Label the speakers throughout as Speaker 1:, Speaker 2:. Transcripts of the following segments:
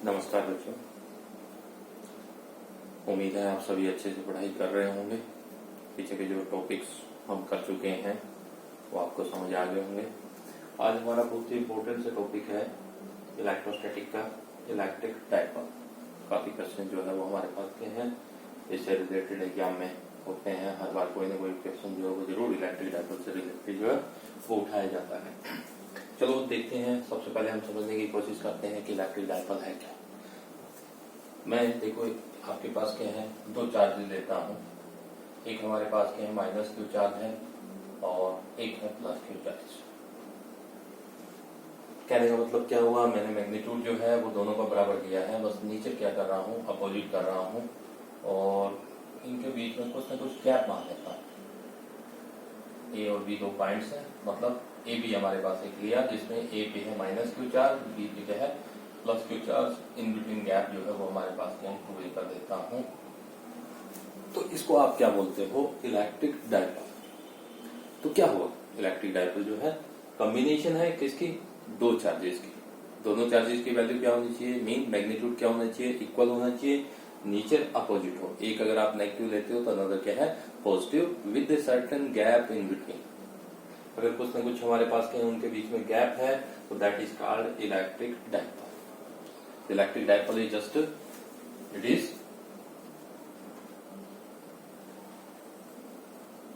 Speaker 1: नमस्कार बच्चों। उम्मीद है आप सभी अच्छे से पढ़ाई कर रहे होंगे। पीछे के जो टॉपिक्स हम कर चुके हैं वो आपको समझ आ गए होंगे। आज हमारा बहुत ही इम्पोर्टेंट से टॉपिक है इलेक्ट्रोस्टैटिक का इलेक्ट्रिक डायपोल। काफी क्वेश्चन जो है वो हमारे पास के हैं, इससे रिलेटेड एग्जाम में होते हैं। हर बार कोई ना कोई क्वेश्चन जो है वो जरूर इलेक्ट्रिक डायपोल से रिलेटेड जो है वो उठाया जाता है। चलो देखते हैं। सबसे पहले हम समझने की कोशिश करते हैं कि इलेक्ट्रिक डायपोल है क्या। मैं देखो आपके पास क्या है, दो चार्ज लेता हूं। एक हमारे पास क्या है, माइनस क्यू चार्ज है और एक है प्लस क्यू चार्ज। कहने का मतलब क्या हुआ, मैंने मैग्नीट्यूड जो है वो दोनों का बराबर दिया है। बस नीचे क्या कर रहा हूँ, अपोजिट कर रहा हूँ और इनके बीच में कुछ ना कुछ गैप मान लेता हूँ। ए और बी दो पॉइंट्स हैं, मतलब ए बी हमारे पास एक लिया जिसमें ए पे है माइनस क्यू चार्ज, बी पे क्या है plus Q charge. In between gap जो है वो हमारे पास क्या है कर देता हूं। तो इसको आप क्या बोलते हो, इलेक्ट्रिक डायपोल। तो क्या हुआ, इलेक्ट्रिक डायपोल जो है कॉम्बिनेशन है किसकी, दो चार्जेस की। दोनों चार्जेस की वैल्यू क्या होनी चाहिए, मीन मैग्नीट्यूड क्या होना चाहिए, इक्वल होना चाहिए। नेचर अपोजिट हो, एक अगर आप नेगेटिव लेते हो तो अनदर क्या है positive with a certain gap in between. अगर कुछ ना कुछ हमारे पास कहीं उनके बीच में गैप है तो that is called electric dipole. Electric dipole is just it is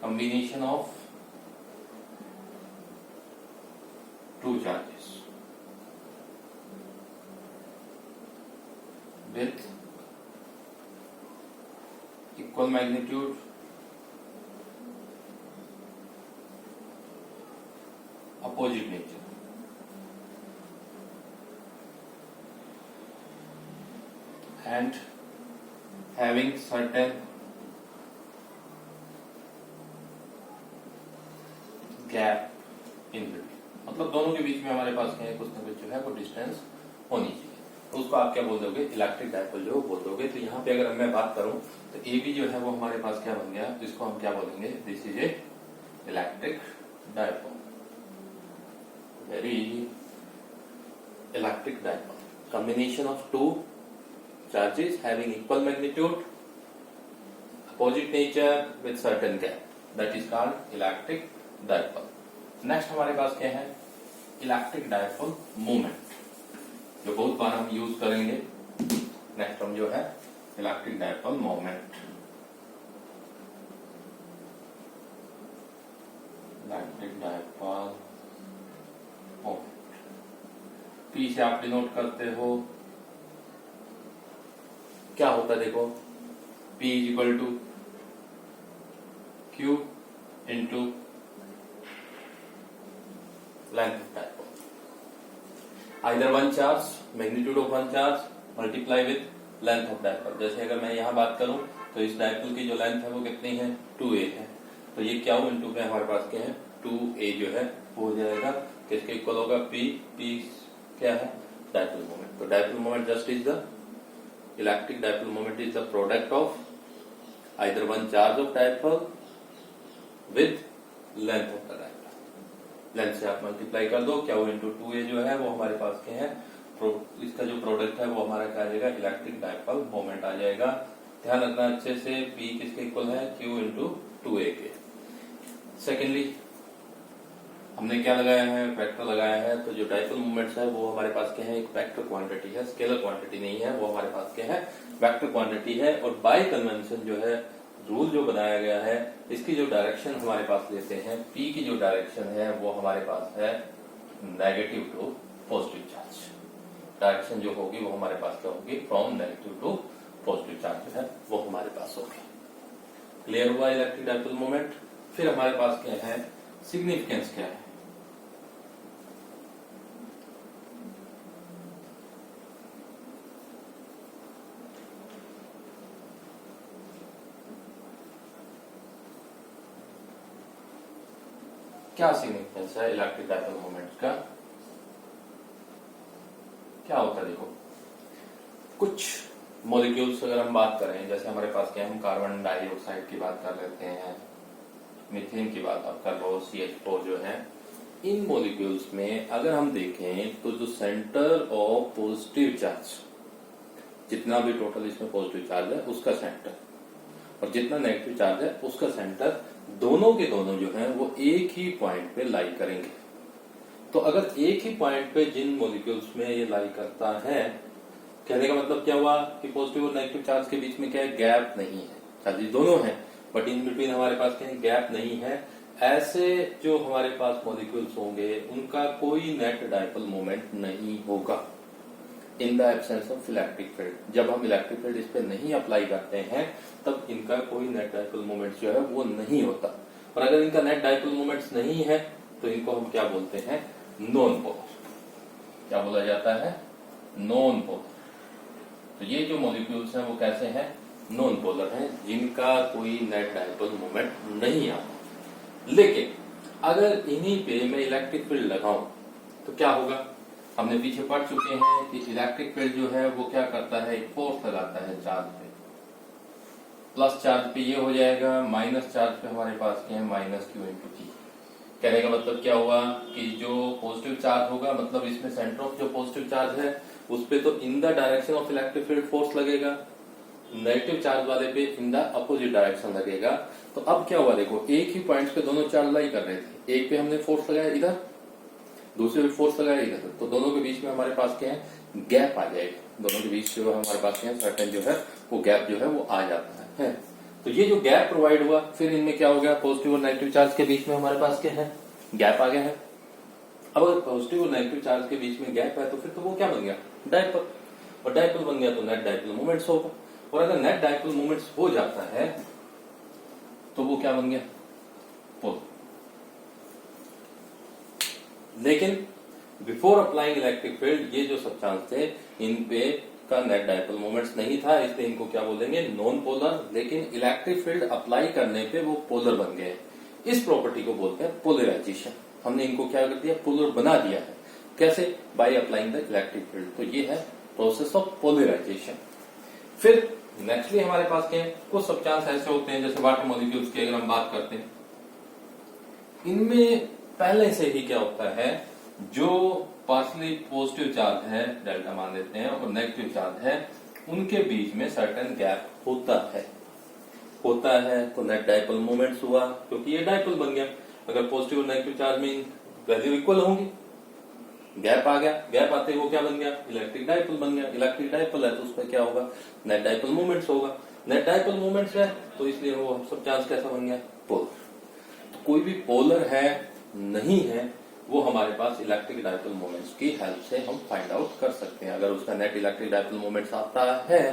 Speaker 1: combination of two charges with equal magnitude opposite nature and having certain gap in between. मतलब दोनों के बीच में हमारे पास क्या है, कुछ ना कुछ जो है वो डिस्टेंस होनी चाहिए। तो उसको आप क्या बोल दोगे, इलेक्ट्रिक डायपोल जो बोल दोगे। तो यहाँ पे अगर मैं बात करूं तो ए बी जो है वो हमारे पास क्या बन गया, तो इसको हम क्या बोलेंगे, this is a electric dipole. Very easy, electric dipole combination of two charges having equal magnitude opposite nature with certain gap, that is called electric dipole. Next हमारे पास क्या है, इलेक्ट्रिक डायपोल मोमेंट, जो बहुत बार हम यूज करेंगे। Next हम जो है electric dipole moment. Electric dipole moment P से आप डिनोट करते हो, क्या होता है देखो, P is equal to Q into length of dipole, either one charge, magnitude of one charge multiply with length of dipole। जैसे अगर मैं यहाँ बात करूं तो इस डायपोल की जो लेंथ है वो कितनी है, 2a है। तो ये क्या हो इनटू में हमारे पास क्या है 2a जो है वो हो जाएगा किसके इक्वल होगा, p क्या है डायपोल मोमेंट। तो dipole moment just is the electric dipole moment is the product of either one charge of dipole with length of the dipole। Length से आप मल्टीप्लाई कर दो, क्या वो इंटू 2a जो है वो हमारे पास क्या है, इसका जो प्रोडक्ट है वो हमारा क्या आ जाएगा, इलेक्ट्रिक डायपोल मोमेंट आ जाएगा। ध्यान रखना अच्छे से, P किसके इक्वल है, Q इंटू 2a के। सेकेंडली हमने क्या लगाया है, वेक्टर लगाया है। तो जो डायपोल मोमेंट्स है वो हमारे पास क्या है, एक वेक्टर क्वांटिटी है, स्केलर क्वांटिटी नहीं है, वो हमारे पास क्या है वेक्टर क्वांटिटी है। और बाय कन्वेंशन जो है रूल जो बनाया गया है, इसकी जो डायरेक्शन हमारे पास लेते हैं, P की जो डायरेक्शन है वो हमारे पास है negative to positive charge. Direction जो होगी वो हमारे पास क्या होगी, from negative to positive charge जो है वो हमारे पास होगी। क्लियर हुआ इलेक्ट्रिक डायपोल मोमेंट। फिर हमारे पास क्या है, सिग्निफिकेंस क्या है। क्या सिग्निफिकेंस है इलेक्ट्रिक डायपोल मोमेंट का, क्या होता है देखो, कुछ मॉलिक्यूल्स अगर हम बात करें, जैसे हमारे पास क्या है, हम कार्बन डाइऑक्साइड की बात कर लेते हैं, मीथेन की बात आप कर लो, CH4 जो है, इन मॉलिक्यूल्स में अगर हम देखें तो जो सेंटर ऑफ पॉजिटिव चार्ज जितना भी टोटल इसमें पॉजिटिव चार्ज है उसका सेंटर और जितना नेगेटिव चार्ज है उसका सेंटर, दोनों के दोनों जो है वो एक ही पॉइंट पे लाई करेंगे। तो अगर एक ही पॉइंट पे जिन मॉलिक्यूल्स में ये लाई करता है, कहने का मतलब क्या हुआ कि पॉजिटिव और नेगेटिव चार्ज के बीच में क्या है, गैप नहीं है। चार्जेस दोनों हैं बट इन बिटवीन हमारे पास क्या है, गैप नहीं है। ऐसे जो हमारे पास मॉलिक्यूल्स होंगे उनका कोई नेट डाइपोल मोमेंट नहीं होगा in the absence of electric field. जब हम इलेक्ट्रिक फील्ड इस पे नहीं अप्लाई करते हैं तब इनका कोई नेट डाइपोल मोमेंट जो है वो नहीं होता। और अगर इनका नेट डाइपोल मोमेंट्स नहीं है तो इनको हम क्या बोलते हैं, नॉन पोलर। क्या बोला जाता है, नॉन पोलर। तो ये जो मॉलिक्यूल्स हैं वो कैसे हैं, नॉन पोलर हैं, जिनका कोई नेट डाइपोल मोमेंट नहीं आता। लेकिन अगर इन्हीं पे मैं इलेक्ट्रिक फील्ड लगाऊं तो क्या होगा, हमने पीछे पढ़ चुके हैं कि इलेक्ट्रिक फील्ड जो है वो क्या करता है, एक फोर्स लगाता है चार्ज पे। प्लस चार्ज पे ये हो जाएगा, माइनस चार्ज पे हमारे पास क्या है, माइनस क्यू इंटू टी। कहने का मतलब क्या हुआ कि जो पॉजिटिव चार्ज होगा, मतलब इसमें सेंटर ऑफ जो पॉजिटिव चार्ज है उस पे तो in the direction of electric field force लगेगा, नेगेटिव चार्ज वाले पे इन द अपोजिट डायरेक्शन लगेगा। तो अब क्या हुआ, देखो एक ही पॉइंट पे दोनों चार्ज लाई कर रहे थे, एक पे हमने फोर्स लगाया इधर, दूसरे पे फोर्स लगाया इधर, तो दोनों के बीच में हमारे पास क्या है, गैप आ जाएगा। दोनों के बीच जो हमारे पास क्या है, सर्टेन जो है वो गैप जो है वो आ जाता है। तो ये जो गैप प्रोवाइड हुआ, फिर इनमें क्या हो गया, पॉजिटिव और नेगेटिव चार्ज के बीच में हमारे पास क्या है, गैप आ गया है। अब अगर पॉजिटिव और नेगेटिव चार्ज के बीच में गैप है तो फिर तो वो क्या बन गया, डाइपोल। और डाइपोल बन गया तो नेट डाइपोल मोमेंट्स होगा। और अगर नेट डाइपोल मोमेंट्स हो जाता है तो वो क्या बन गया, पोल। लेकिन बिफोर अप्लाइंग इलेक्ट्रिक फील्ड ये जो सब्सटेंस थे इन पे का नेट डाइपोल मोमेंट्स नहीं था, इसलिए इनको क्या बोलेंगे, नॉन पोलर। लेकिन इलेक्ट्रिक फील्ड अप्लाई करने पे वो पोलर बन गए। इस प्रॉपर्टी को बोलते हैं पोलराइजेशन। हमने इनको क्या कर दिया, पोलर बना दिया है। कैसे, by applying the electric field. तो ये है प्रोसेस ऑफ पोलराइजेशन। फिर नेक्स्टली हमारे पास क्या है, कुछ सब्सटेंस ऐसे होते हैं जैसे वाटर मॉलिक्यूल्स की अगर हम बात करते हैं, इनमें पहले से ही क्या होता है, जो पार्शली पॉजिटिव चार्ज है डेल्टा मान लेते हैं और नेगेटिव चार्ज है, उनके बीच में सर्टेन गैप होता है तो नेट डाइपोल मोमेंट्स हुआ, क्योंकि ये डाइपोल बन गया। अगर पॉजिटिव और नेगेटिव चार्ज में वैल्यू इक्वल होंगी, गैप आ गया, गैप आते ही वो क्या बन गया, इलेक्ट्रिक डाइपोल बन गया। इलेक्ट्रिक डाइपोल है तो उसमें क्या होगा, नेट डाइपोल मोमेंट्स होगा। नेट डाइपोल मोमेंट्स है तो इसलिए वो सब चार्ज कैसा बन गया, पोलर। तो कोई भी पोलर है नहीं है वो हमारे पास इलेक्ट्रिक डाइपोल मोमेंट्स की हेल्प से हम फाइंड आउट कर सकते हैं। अगर उसका नेट इलेक्ट्रिक डाइपोल मोमेंट्स आता है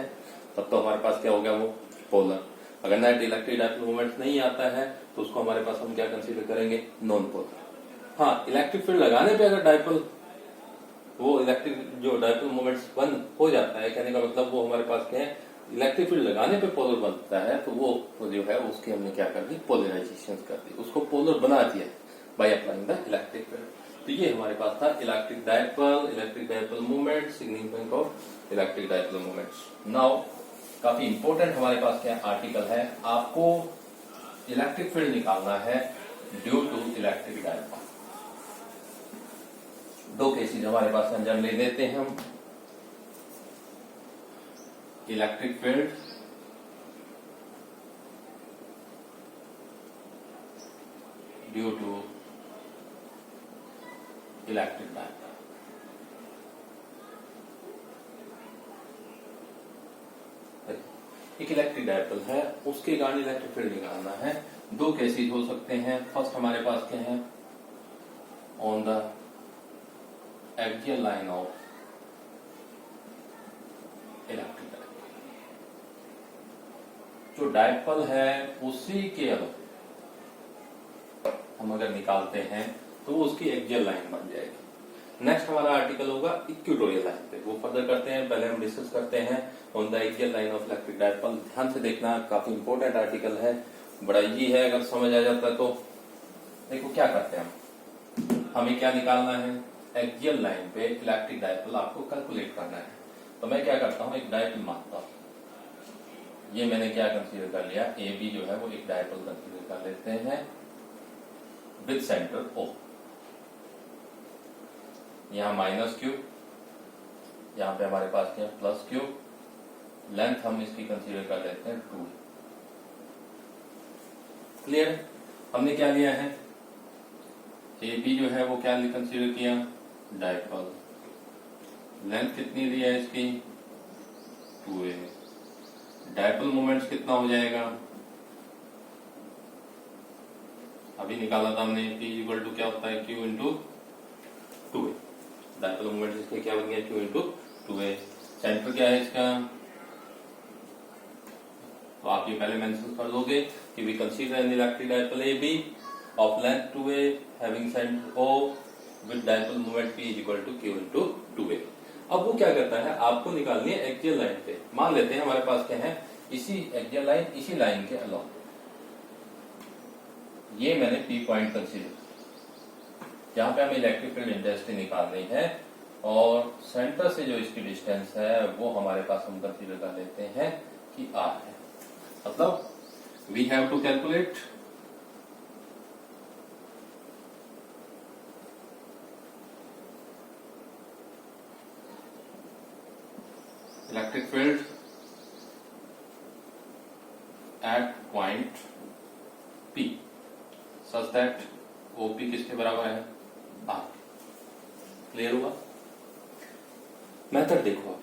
Speaker 1: तब तो हमारे पास क्या हो गया, वो पोलर। अगर नेट इलेक्ट्रिक डाइपोल मोमेंट्स नहीं आता है तो उसको हमारे पास हम क्या कंसीडर करेंगे, नॉन पोलर। हाँ, इलेक्ट्रिक फील्ड लगाने पे अगर डाइपोल, वो इलेक्ट्रिक जो डाइपोल मोमेंट्स बन हो जाता है, कहने का मतलब वो हमारे पास क्या है, इलेक्ट्रिक फील्ड लगाने पे पोलर बनता है, तो वो जो है उसकी हमने क्या कर दी, पोलराइजेशन कर दी, उसको पोलर बना दिया by applying the electric field. तो ये हमारे पास था electric dipole moment, significance of electric dipole moments. Now काफी इंपॉर्टेंट हमारे पास क्या आर्टिकल है, आपको इलेक्ट्रिक फील्ड निकालना है ड्यू टू इलेक्ट्रिक डाइपोल। दो केसेस हमारे पास अंजाम ले लेते हैं हम। Electric field due to electric dipole. एक इलेक्ट्रिक डाइपोल है, उसके कारण इलेक्ट्रिक फील्ड निकालना है। दो केसेस हो सकते हैं। फर्स्ट हमारे पास क्या है, on the axial line of electric dipole. जो डाइपोल है उसी के अलग हम अगर निकालते हैं तो वो उसकी एक्सियल लाइन बन जाएगी। नेक्स्ट हमारा आर्टिकल होगा इक्वेटोरियल लाइन पे, वो फर्दर करते हैं। पहले हम डिस्कस करते हैं on the axial line of electric dipole. ध्यान से देखना, काफी इंपॉर्टेंट आर्टिकल है, बड़ा इजी है, अगर समझ आ जाता है तो। देखो क्या करते हैं हमें क्या निकालना है, एक्सियल लाइन पे इलेक्ट्रिक डाइपोल आपको कैलकुलेट करना है। तो मैं क्या करता हूँ, एक डाइपोल मानता हूँ। ये मैंने क्या कंसीडर कर लिया, ए बी जो है वो एक डाइपोल कंसीडर कर लेते हैं विद सेंटर ओ। यहां माइनस क्यू, यहां पे हमारे पास क्या प्लस क्यू, लेंथ हम इसकी कंसीडर कर लेते हैं 2। क्लियर? हमने क्या लिया है, ए बी जो है वो क्या कंसीडर किया, डायपोल। लेंथ कितनी दी है इसकी, 2a। डायपोल मोमेंट्स कितना हो जाएगा, अभी निकाला था हमने, P इक्वल टू क्या होता है, Q into 2a। Dipole moment इसके क्या बन गया, Q इंटू 2a। सेंटर क्या है इसका, तो आप ये पहले मेंशन कर दोगे कि we consider an electric dipole AB of length 2a having centre O with dipole moment P equal to Q into 2a। अब वो क्या करता है, आपको निकालनी है एक्सियल लाइन पे। मान लेते हैं हमारे पास क्या है, इसी एक्सियल लाइन, इसी लाइन के अलोंग ये मैंने P पॉइंट कंसीडर, जहां पे हमें इलेक्ट्रिक फील्ड इंटेंसिटी निकालनी है, और सेंटर से जो इसकी डिस्टेंस है वो हमारे पास हम कंसीडर कर लेते हैं कि R है। मतलब we have to calculate electric field at point P such that OP किसके बराबर है, R। क्लियर हुआ? मेथड देखो, अब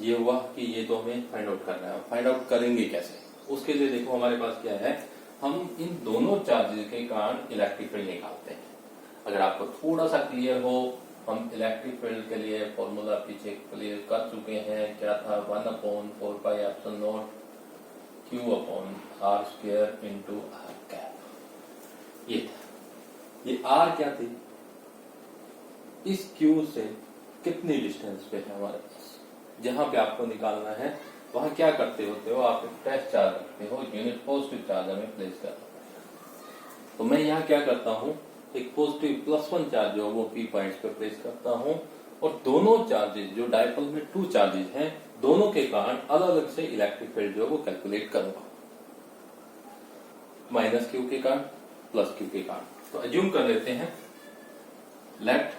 Speaker 1: ये हुआ कि ये तो हमें फाइंड आउट करना है। फाइंड आउट करेंगे कैसे, उसके लिए देखो हमारे पास क्या है, हम इन दोनों चार्जेस के कारण इलेक्ट्रिक फील्ड निकालते हैं। अगर आपको थोड़ा सा क्लियर हो, हम इलेक्ट्रिक फील्ड के लिए फॉर्मूला पीछे क्लियर कर चुके हैं, क्या था, 1/4πε0 Q/r² इंटू r कैप। ये था, ये R क्या थी, इस Q से कितनी डिस्टेंस पे है हमारे पास, जहां पे आपको निकालना है वहां क्या करते होते हो, आप एक टेस्ट चार्ज रखते हो, यूनिट पॉजिटिव चार्ज हमें प्लेस करना पड़ेगा। तो मैं यहाँ क्या करता हूँ, एक पॉजिटिव +1 चार्ज जो वो P पॉइंट्स पे प्लेस करता हूँ, और दोनों चार्जेस जो डायपोल में 2 चार्जेस हैं, दोनों के कारण अलग अलग से इलेक्ट्रिक फील्ड जो वो कैलकुलेट करूंगा, -Q के कारण +Q के कारण। तो अज्यूम कर लेते हैं, लेट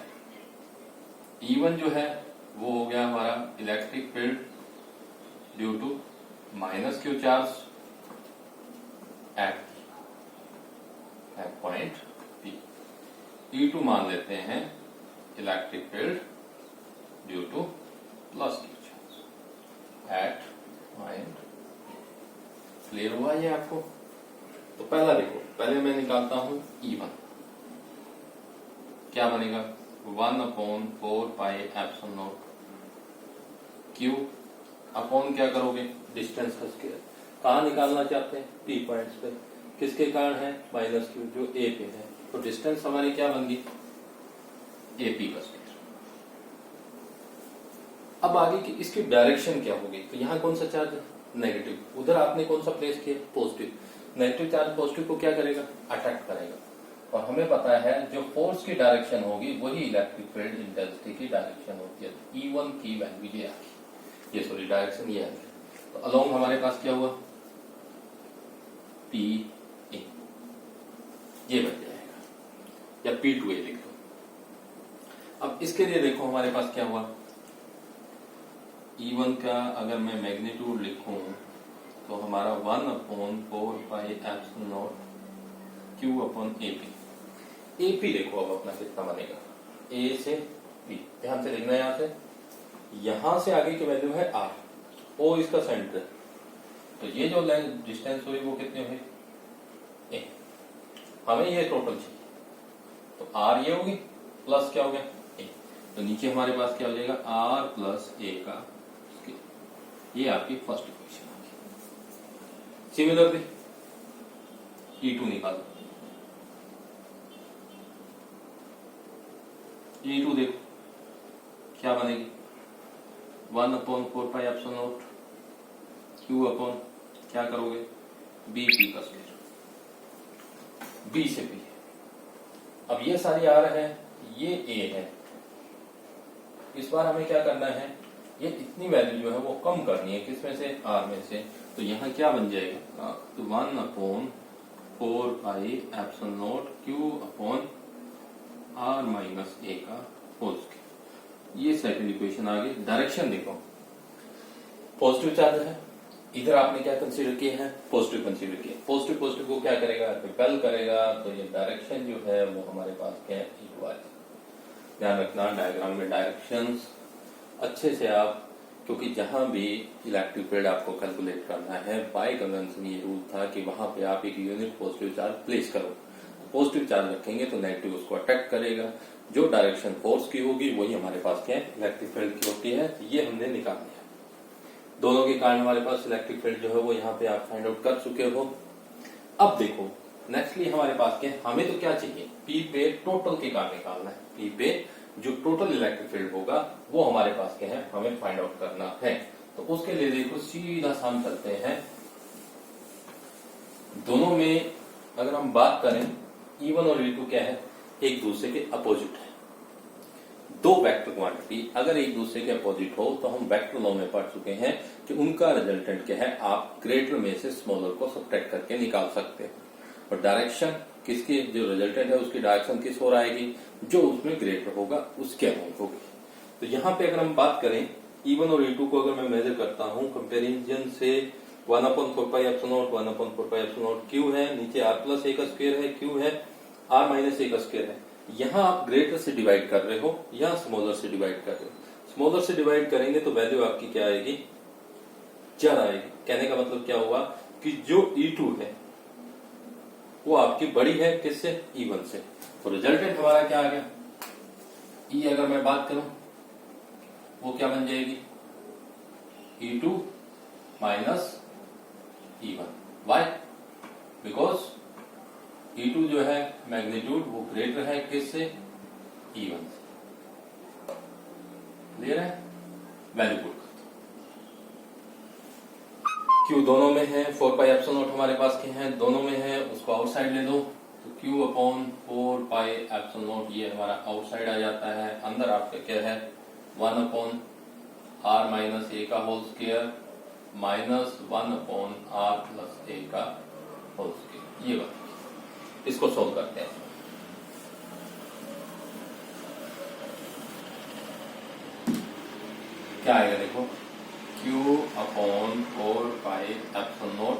Speaker 1: E1 जो है वो हो गया हमारा electric field due to -Q charge at point P। E2 मान लेते हैं electric field due to +Q charge at point. Clear हुआ ये आपको? तो पहला देखो, पहले मैं निकालता हूं E1, क्या बनेगा, 1/4πε0 Q अपॉन क्या करोगे, डिस्टेंस का स्क्वायर। कहाँ निकालना चाहते हैं, P पॉइंट्स पे, किसके कारण है, -Q जो A पे है, तो डिस्टेंस हमारी क्या बन गई, AP का स्क्वायर। अब आगे की इसकी डायरेक्शन क्या होगी, तो यहाँ कौन सा चार्ज है, नेगेटिव, उधर आपने कौन सा प्लेस किया, पॉजिटिव। नेगेटिव चार्ज पॉजिटिव को क्या करेगा, अट्रैक्ट करेगा, और हमें पता है जो फोर्स की डायरेक्शन होगी वही इलेक्ट्रिक फील्ड इंटेंसिटी की डायरेक्शन होती है। E1 की वैल्यू ये आ गई, ये सॉरी डायरेक्शन ये आ गई। तो अलोंग हमारे पास क्या हुआ, PA, ये बन जाएगा, या P2A लिख लो। अब इसके लिए देखो हमारे पास क्या हुआ, E1 का अगर मैं मैग्नीट्यूड लिखूं तो हमारा 1/4πε0 Q/AP। AP देखो अब अपना कितना बनेगा, A से B, ध्यान से देखना, यहां से आगे की वैल्यू है R, O इसका सेंटर, तो ये जो डिस्टेंस हुई वो कितनी हुई, A। हमें ये टोटल चाहिए, तो R ये होगी प्लस क्या हो गया, A, तो नीचे हमारे पास क्या हो जाएगा, R प्लस A का, ये आपकी फर्स्ट इक्वेशन आ गई। सिमिलरली E2 निकालो, E2 देखो क्या बनेगी, 1/4πε0 Q अपॉन क्या करोगे, BP का स्क्वायर, B से B। अब ये सारी R है, ये A है, इस बार हमें क्या करना है, ये इतनी वैल्यू जो है वो कम करनी है, किसमें से, R में से। तो यहाँ क्या बन जाएगा, तो 1/4πε0 Q अपॉन R-A का होल स्क्वायर। ये सेकंड इक्वेशन आ गई। डायरेक्शन देखो, पॉजिटिव चार्ज है, इधर आपने क्या कंसीडर किया है, पॉजिटिव कंसीडर किया। पॉजिटिव पॉजिटिव को क्या करेगा, रिपेल करेगा, तो ये डायरेक्शन जो है वो हमारे पास क्या है, इक्वल। ध्यान रखना डायग्राम में डायरेक्शंस अच्छे से आप, क्योंकि जहां भी इलेक्ट्रिक फील्ड आपको कैलकुलेट करना है, बाय कन्वेंशन ये रूल था कि वहां पे आप एक यूनिट पॉजिटिव चार्ज प्लेस करो। पॉजिटिव चार्ज रखेंगे तो नेगेटिव उसको अट्रैक्ट करेगा, जो डायरेक्शन फोर्स की होगी वही हमारे पास क्या है, इलेक्ट्रिक फील्ड की होती है। तो ये हमने निकाल लिया। दोनों के कारण हमारे पास इलेक्ट्रिक फील्ड जो है वो यहाँ पे आप फाइंड आउट कर चुके हो। अब देखो नेक्स्टली हमारे पास क्या है, हमें तो क्या चाहिए, पी पे टोटल के कारण निकालना है। पी पे जो टोटल इलेक्ट्रिक फील्ड होगा वो हमारे पास क्या है, हमें फाइंड आउट करना है। तो उसके लिए देखो सीधा सा हम चलते हैं, दोनों में अगर हम बात करें E1 और E2 क्या है, एक दूसरे के अपोजिट है। दो वेक्टर क्वांटिटी अगर एक दूसरे के अपोजिट हो तो हम वेक्टर लॉ में पढ़ चुके हैं कि उनका रिजल्टेंट क्या है, आप ग्रेटर में से स्मॉलर को सब्ट्रैक्ट करके निकाल सकते हैं। और डायरेक्शन किसकी, जो रिजल्टेंट है उसकी डायरेक्शन किस ओर आएगी, जो उसमें ग्रेटर होगा उसके अमाउंट होगी। तो यहाँ पे अगर हम बात करें E1 और E2 को अगर मैं मेजर करता हूँ कंपेरिजन से 1/4πε0 1/4πε0 Q है, नीचे R प्लस ए का स्क्वायर है, Q है R माइनस ए का स्क्वायर है। यहाँ आप ग्रेटर से डिवाइड कर रहे हो, यहाँ स्मॉलर से डिवाइड कर रहे हो। स्मॉलर से डिवाइड करेंगे तो वैल्यू आपकी क्या आएगी, ज्यादा आएगी। कहने का मतलब क्या हुआ कि जो E2 है वो आपकी बड़ी है किससे, E1 से। तो रिजल्टेंट हमारा क्या आ गया, E अगर मैं बात करूं वो क्या बन जाएगी, E2 minus E1। Y, because E2 जो है मैग्नीट्यूड वो ग्रेटर है किससे, E1 से। क्लियर है, वैल्यू पुट कर दो। Q दोनों में है, 4πε0 हमारे पास के हैं, दोनों में है, उसको आउटसाइड ले दो तो Q/4πε0 ये हमारा आउटसाइड आ जाता है। अंदर आपका क्या है, 1/r माइनस ए का whole square minus 1/r plus A का होल स्क्वायर। ये बात, इसको सोल्व करते हैं। क्या आएगा देखो, Q/4πε0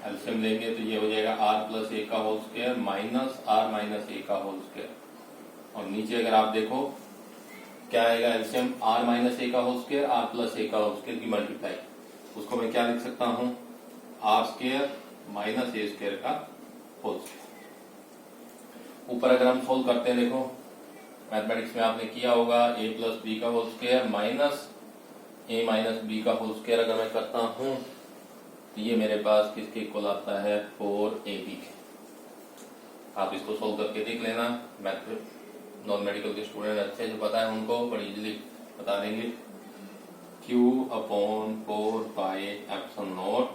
Speaker 1: एलसीएम लेंगे तो ये हो जाएगा r प्लस ए का whole square minus r minus A का होल स्क्वायर। और नीचे अगर आप देखो क्या आएगा, एलसीएम r माइनस ए का whole square r plus A का होल स्क्वायर की मल्टीप्लाई, उसको मैं क्या लिख सकता हूं, r square minus A square का होल स्क्वायर। ऊपर अगर हम सोल्व करते हैं, देखो मैथमेटिक्स में आपने किया होगा, a प्लस बी का whole square minus a minus B का होल स्क्वायर अगर मैं करता हूं तो ये मेरे पास किसके इक्वल आता है, 4ab के। आप इसको सोल्व करके देख लेना, मैथ नॉन मेडिकल के स्टूडेंट अच्छे से पता है उनको बड़ी इजीली बता देंगे। Q/4πε0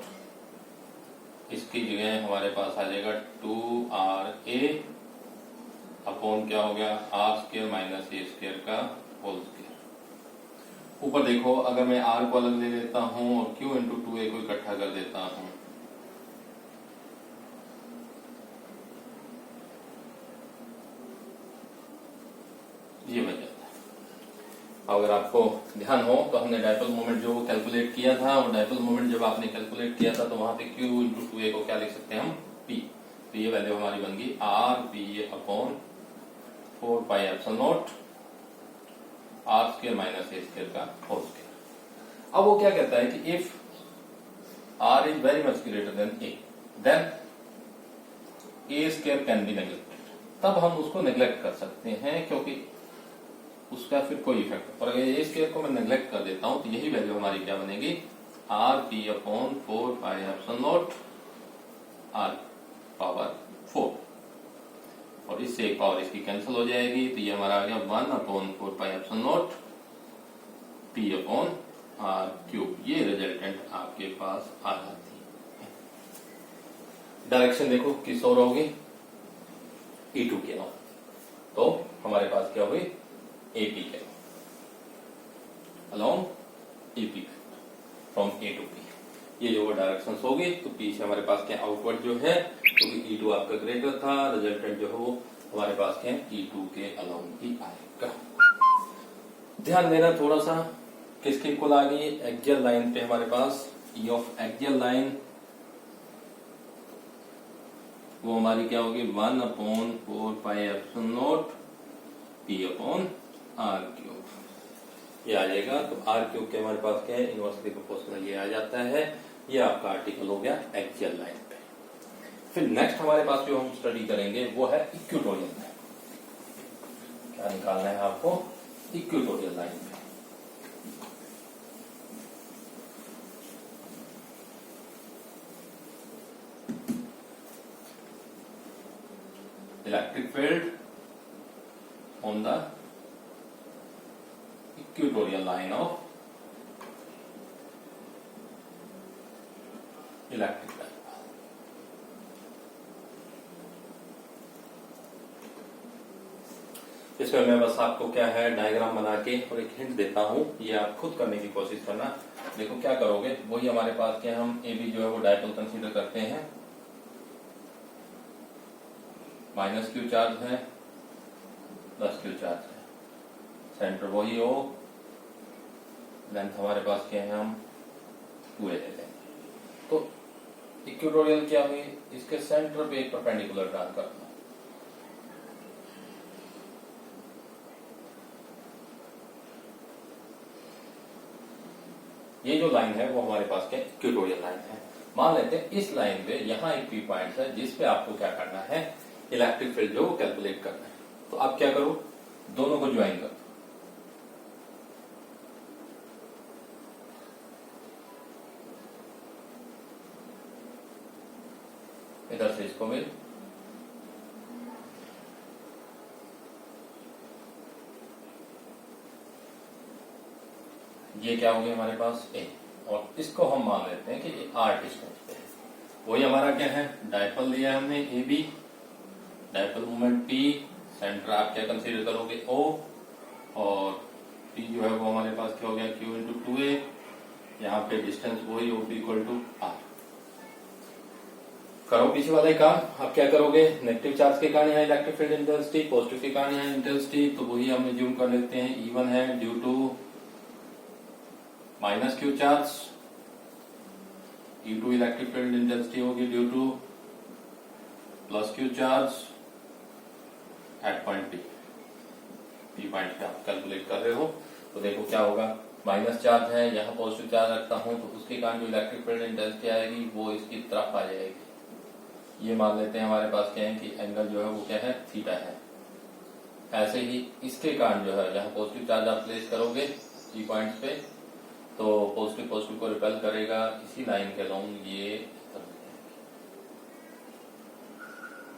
Speaker 1: इसकी जगह हमारे पास आ जाएगा 2RA अपॉन क्या हो गया, R square minus A square का होल स्क्वायर। ऊपर देखो अगर मैं R को अलग ले लेता हूं और Q इंटू 2A को इकट्ठा कर देता हूं, ये बन जाता है। अगर आपको ध्यान हो तो हमने डायपोल मोमेंट जो कैलकुलेट किया था, और डायपोल मोमेंट जब आपने कैलकुलेट किया था तो वहां पे Q इंटू 2A को क्या लिख सकते हैं हम, P। तो ये वैल्यू हमारी बन गई RP upon 4πε0 R square minus A square का होल स्क्वायर। अब वो क्या कहता है कि if R is very much greater than A, then A square can be neglected. तब हम उसको नेग्लेक्ट कर सकते हैं क्योंकि उसका फिर कोई इफेक्ट, और अगर ए स्क्वायर को मैं नेग्लेक्ट कर देता हूं तो यही वैल्यू हमारी क्या बनेगी, RP अपॉन 4πε0 R पावर 4, और इससे एक पावर इसकी कैंसिल हो जाएगी तो ये हमारा आ गया 1/4πε0 P अपॉन R क्यूब। ये रिजल्टेंट आपके पास आ जाती है। डायरेक्शन देखो किस ओर होगी, E2 के नाम, तो हमारे पास क्या हुई, AP के along EP from A to P। ये जो डायरेक्शन होगी तो P से हमारे पास क्या आउटवर्ड जो है, क्योंकि E2 आपका ग्रेटर था, रिजल्टेंट जो है वो हमारे पास क्या E2 के अलोंग ही आएगा। ध्यान देना थोड़ा सा, किसके इक्वल आ गई? एक्सियल लाइन पे हमारे पास ई ऑफ एक्सियल लाइन वो हमारी क्या होगी? 1/4πε0 p/r³। ये आ जाएगा। तो r³ के हमारे पास क्या है? इनवर्सली प्रोपोर्शनल ये आ जाता है। ये आपका आर्टिकल हो गया एक्सियल लाइन पे। फिर नेक्स्ट हमारे पास जो हम स्टडी करेंगे वो है इक्वेटोरियल लाइन। क्या निकालना है आपको? इक्वेटोरियल लाइन पे। Electric field on the equatorial line of electric dipole. इसमें मैं बस आपको क्या है डायग्राम बना के और एक हिंट देता हूं, ये आप खुद करने की कोशिश करना। देखो क्या करोगे, वही हमारे पास क्या हम ए बी जो है वो डाइपोल कंसीडर करते हैं। -q चार्ज है, +q चार्ज है, सेंटर वही हो, लेंथ हमारे पास क्या है हम 2a लेते हैं। तो इक्वेटोरियल क्या हुई? इसके सेंटर पे एक परपेंडिकुलर ड्रा करना। ये जो लाइन है वो हमारे पास क्या इक्वेटोरियल लाइन है। मान लेते हैं इस लाइन पे यहाँ एक पी पॉइंट है जिस पे आपको क्या करना है? इलेक्ट्रिक फील्ड जो कैलकुलेट करना है। तो आप क्या करो, दोनों को ज्वाइन कर दो। इधर से इसको मिल, ये क्या हो गया हमारे पास ए, और इसको हम मान लेते हैं कि ये r डिस्टेंस पे है। वही हमारा क्या है? डाइपोल लिया हमने A B, dipole moment P, centre आप क्या कंसीडर करोगे? O, और P जो है वो हमारे पास क्या हो गया? Q × 2a। यहाँ पे डिस्टेंस वही OP = R। करो पीछे वाला ही काम। आप क्या करोगे? नेगेटिव चार्ज के कारण यहाँ इलेक्ट्रिक फील्ड इंटेंसिटी, पॉजिटिव के कारण यहाँ इंटेंसिटी, तो वही हम एज्यूम कर लेते हैं E1 है due to -q charge, E2 electric field intensity होगी due to +q charge at point P point पे आप कैलकुलेट कर रहे हो। तो देखो क्या होगा, माइनस चार्ज है, यहाँ पॉजिटिव चार्ज रखता हूं तो उसके कारण जो इलेक्ट्रिक फील्ड इंटेंसिटी आएगी वो इसकी तरफ आ जाएगी। ये मान लेते हैं हमारे पास क्या है कि एंगल जो है वो क्या है? थीटा है। ऐसे ही इसके कारण जो है यहाँ पॉजिटिव चार्ज आप प्लेस करोगे P पॉइंट्स पे, तो पॉजिटिव को रिपेल करेगा इसी लाइन के अलोंग ये